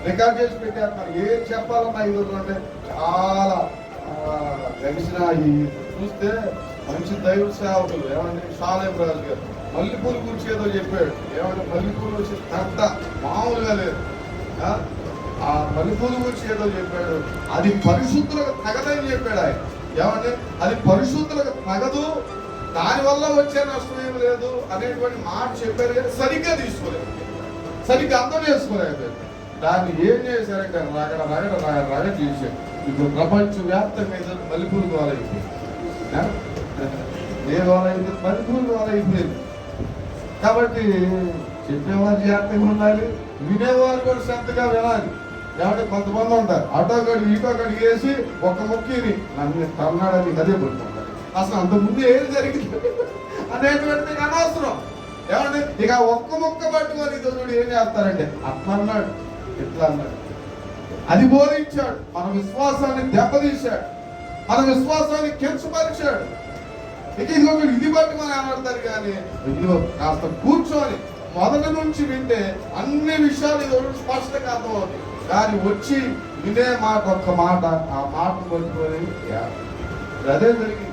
Record చేసి పెట్టారు. మరి ఏం చెప్పాలన్నా ఈ రోజు అంటే చాలా గడిచిన ఈ చూస్తే మంచి దైవ సేవకులు ఏమంటే షాలేం రాజు గారు మల్లెపూలు గురించి ఏదో చెప్పాడు. ఏమంటే మల్లెపూలు వచ్చి తగ్గ మామూలుగా లేదు. ఆ మల్లెపూలు గురించి ఏదో చెప్పాడు. అది పరిశుద్ధులకు తగదని చెప్పాడు ఆయన. ఏమంటే అది పరిశుద్ధులకు తగదు, దానివల్ల వచ్చే నష్టం ఏమి లేదు అనేటువంటి మాట చెప్పారు. కానీ సరిగ్గా తీసుకోలేదు, సరిగ్గా అర్థం చేసుకోలేదు. దాన్ని ఏం చేశారంటే రగడ చేశారు. ఇప్పుడు ప్రపంచవ్యాప్తంగా మల్లెపూలు గోలైపోయింది. ఏ గోలైపోయింది? మల్లెపూలు గోలైపోయింది. కాబట్టి చెప్పేవారు జాగ్రత్తగా ఉండాలి, వినేవారు కూడా శ్రద్ధగా వినాలి. ఏమంటే కొంతమంది ఉంటారు అటో కడిగి ఇటో కడిగి వేసి ఒక ముక్కిని నన్ను కర్ణాడని అదే పడుతుంటారు. అసలు అంత ముందు ఏం జరిగింది అనేటువంటి అనవసరం. ఏమంటే ఇక ఒక్క ముక్క పట్టుకొని చూడు ఏం చేస్తారంటే అట్లా అన్నాడు, ఇట్లా అన్నాడు. అది బోధించాడు, మన విశ్వాసాన్ని దెబ్బతీశాడు, మన విశ్వాసాన్ని కించపరిచాడు. ఇక ఇది పట్టుకొని ఆడతారు. కానీ ఇదిగో కాస్త కూర్చొని మొదటి నుంచి వింటే అన్ని విషయాలు ఇది స్పష్టంగా అర్థమవుతుంది. కానీ వచ్చి వినే మాట ఒక్క మాట, ఆ మాటను పట్టుకొని అదే జరిగింది.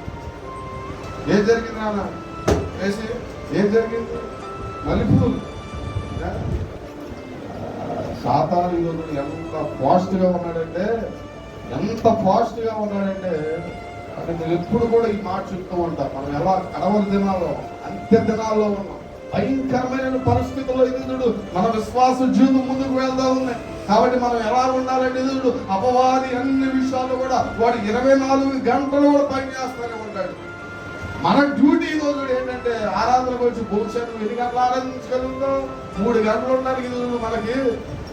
ఏం జరిగింది నాన్న వేసి ఏం జరిగింది? మల్లెపూలు సాతాను ఈరోజు ఎంత ఫాస్ట్గా ఉన్నాడంటే, ఎంత ఫాస్ట్గా ఉన్నాడంటే అంటే మీరు ఎప్పుడు కూడా ఈ మాట చెప్తూ ఉంటారు. మనం ఎలా కడవల దినాల్లో అంత్య దినాల్లో ఉన్నాం. భయంకరమైన పరిస్థితుల్లో ఎదురుడు మన విశ్వాస జీవితం ముందుకు వెళ్తా ఉన్నాయి. కాబట్టి మనం ఎలా ఉండాలంటే ఎదురుడు అపవాది అన్ని విషయాలు కూడా వాడు 24 గంటలు కూడా పనిచేస్తూనే ఉంటాడు. మన డ్యూటీ ఈరోజు ఏంటంటే ఆరాధనకు వచ్చి భవిష్యత్తు 8 గంటలు ఆరాధించగలుగుతాం. 3 గంటలు ఉండడానికి ఈరోజు మనకి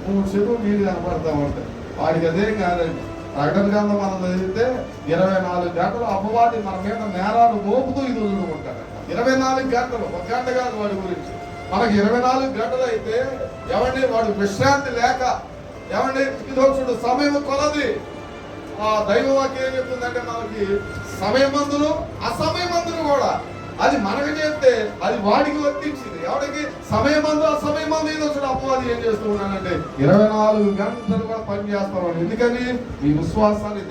3 చెరువు నీళ్ళు కనపడతా ఉంటాయి. వాడికి అదేం కాదండి. ప్రకటన గ్రంథం మనం చదివితే 24 గంటలు అపవాది మన మీద నేరాలు మోపుతూ ఈరోజు ఉంటాడు. 24 గంటలు, 1 గంట కాదు వాడి గురించి. మనకి 24 గంటలు అయితే ఏమండి వాడు విశ్రాంతి లేక ఏమండి ఇదో చూడు సమయం కొలది. ఆ దైవవాక్యం ఏం చెప్తుందంటే మనకి సమయమందును అసమయమందును కూడా అది మనకు చెప్తే అది వాడికి వర్తించింది. ఎవరికి సమయమందు అసమయమందు ఏదో చూడు అపవాది ఏం చేస్తూ ఉన్నానంటే 24 గంటలు కూడా పనిచేస్తాను. ఎందుకని నీ విశ్వాసాన్ని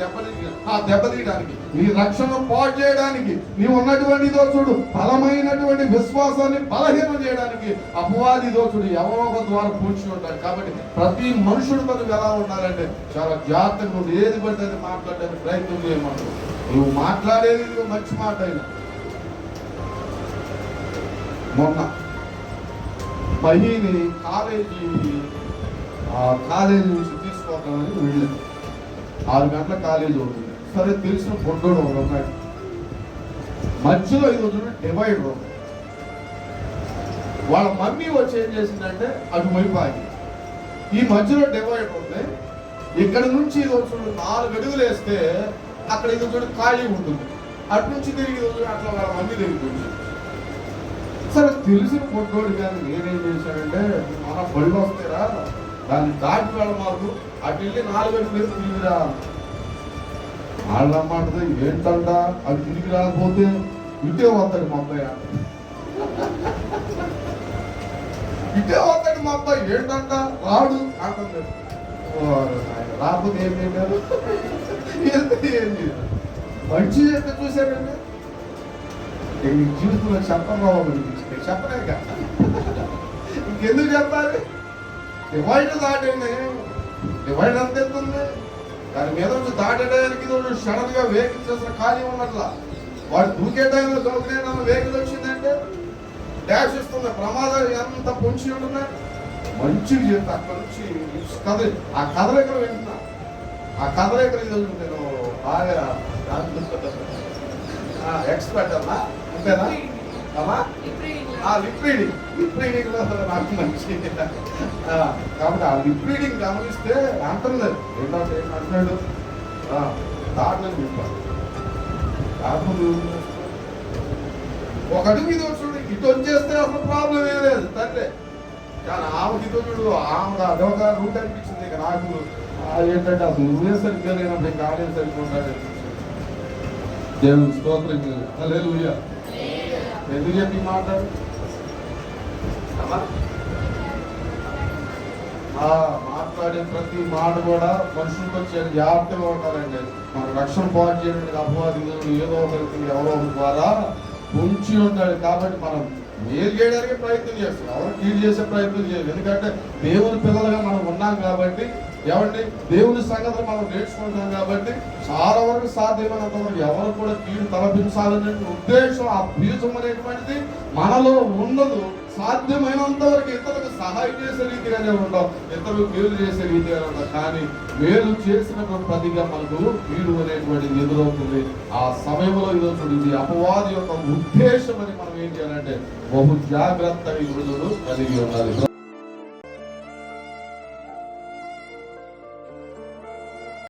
దెబ్బతీయడానికి, నీ రక్షణ పాడు చేయడానికి, నీ ఉన్నటువంటి ఇదో చూడు బలమైనటువంటి విశ్వాసాన్ని బలహీనం చేయడానికి అపవాది ఇదో చూడు ఎవరో ఒక ద్వారా పూడ్చి ఉంటాడు. కాబట్టి ప్రతి మనుషుడు మనకు ఎలా ఉండాలంటే చాలా జాగ్రత్తగా నువ్వు ఏది పడితే అది మాట్లాడడానికి ప్రయత్నం చేయమంటావు. నువ్వు మాట్లాడేది మంచి మాట అయినా. మొన్న మహిని కాలేజీ నుంచి తీసుకోవటామని వెళ్ళింది. 6 గంటల కాలేజీ అవుతుంది. సరే తెలిసిన పొడ్డోడు ఒక ఉన్నాడు. మధ్యలో ఈరోజు డివైడర్ ఉంది. వాళ్ళ మమ్మీ వచ్చి ఏం చేసిందంటే అటువైపు ఆగి, ఈ మధ్యలో డివైడర్ ఉంది. ఇక్కడ నుంచి ఈరోజు 4 అడుగులు వేస్తే అక్కడ ఈరోజు ఖాళీ ఉంటుంది. అటు నుంచి తిరిగి అట్లా వాళ్ళ మమ్మీ తిరిగి సరే తెలిసిన పొట్టోడు. కానీ నేనేం చేశానంటే మన బళ్ళు వస్తారా దాన్ని దాటి వెళ్ళమాకు, అటు వెళ్ళి 4 అడుగులు తిరిగిరా. వాళ్ళమ్మంటది ఏంటంట అది తిరిగి రాకపోతే ఇటే వస్తాడు మా అబ్బాయి, ఇటే వస్తాడు మా అబ్బాయి ఏంటంట రాడు అంటుంది. రాకపోతే ఏం చేశారు ఏంటి మంచి చేస్తే చూశారండి. జీవితంలో చెప్పవాలి చెప్పలే కదా, ఇంకెందుకు చెప్పాలి? డివైడర్ దాటండి. డివైడర్ ఎంత ఎత్తుంది, దాని మీద నుంచి దాటడానికి సడన్ గా వెహికల్స్ అసలు ఖాళీ ఉన్నట్లా. వాడు దూకే టైంలో దొరికిన వెహికల్ వచ్చిందంటే డాష్ ఇస్తుంది. ప్రమాదాలు ఎంత పొంచి ఉంటున్నాయి. మంచిగా చెప్తా అక్కడ నుంచి ఆ కదలికలు వింటున్నా. ఆ కదలికలు ఈరోజు నేను బాగా ఎక్స్పర్ట్ అన్నా అంతేనా అమ్మా? లిప్ రీడింగ్ లో నాకు మంచి. కాబట్టి ఆ లిప్ రీడింగ్ గమనిస్తే అంటున్నారు ఏంటంటే అంటున్నాడు దాటని చెప్పాలి. కాకపోతే ఒక అడుగు ఇది చూడు ఇటు వచ్చేస్తే అసలు ప్రాబ్లం ఏం లేదు తండ్రి. కానీ ఆమెకి ఇటు చూడు ఆమె అదొక రూట్ అనిపించింది. ఇక నాకు ఏంటంటే అసలు నువ్వే సరిగ్గా లేనప్పుడు ఇంకా ఆడే సరిగ్గా దేవుని స్తోత్రం. హల్లెలూయా. ఎందుకు చెప్పి మాట్లాడు మాట్లాడే ప్రతి మాట కూడా మనుషులతో జాగ్రత్తగా ఉంటారండి. మన రక్షణ పాటు చేయడానికి అపవాది ఏదో ఒకరికి ఎవరో ఒక ద్వారా ఉంచి ఉంటాడు. కాబట్టి మనం మేలు చేయడానికి ప్రయత్నం చేస్తాం, ఎవరు కీడు చేసే ప్రయత్నం చేయాలి. ఎందుకంటే దేవుని పిల్లలుగా మనం ఉన్నాం కాబట్టి, ఏమండి దేవుని సంగతులు మనం నేర్చుకుంటాం కాబట్టి చాలా వరకు సాధ్యమైనంత వరకు ఎవరు కూడా కీడు తలపించాలనే ఉద్దేశం, ఆ బీజం అనేటువంటిది మనలో ఉండదు. సాధ్యమైనంత వరకు ఇతరులకు సహాయం చేసే రీతిగానే ఉంటాం, ఇతరులకు మేలు చేసే రీతిగానే ఉంటాం. కానీ మేలు చేసినటువంటి ప్రతిగా మనకు కీడు అనేటువంటిది ఎదురవుతుంది. ఆ సమయంలో ఇది అపవాది యొక్క ఉద్దేశం అని మనం ఏం చేయాలంటే బహు జాగ్రత్తగా ఈ రోజులు కలిగి ఉండాలి.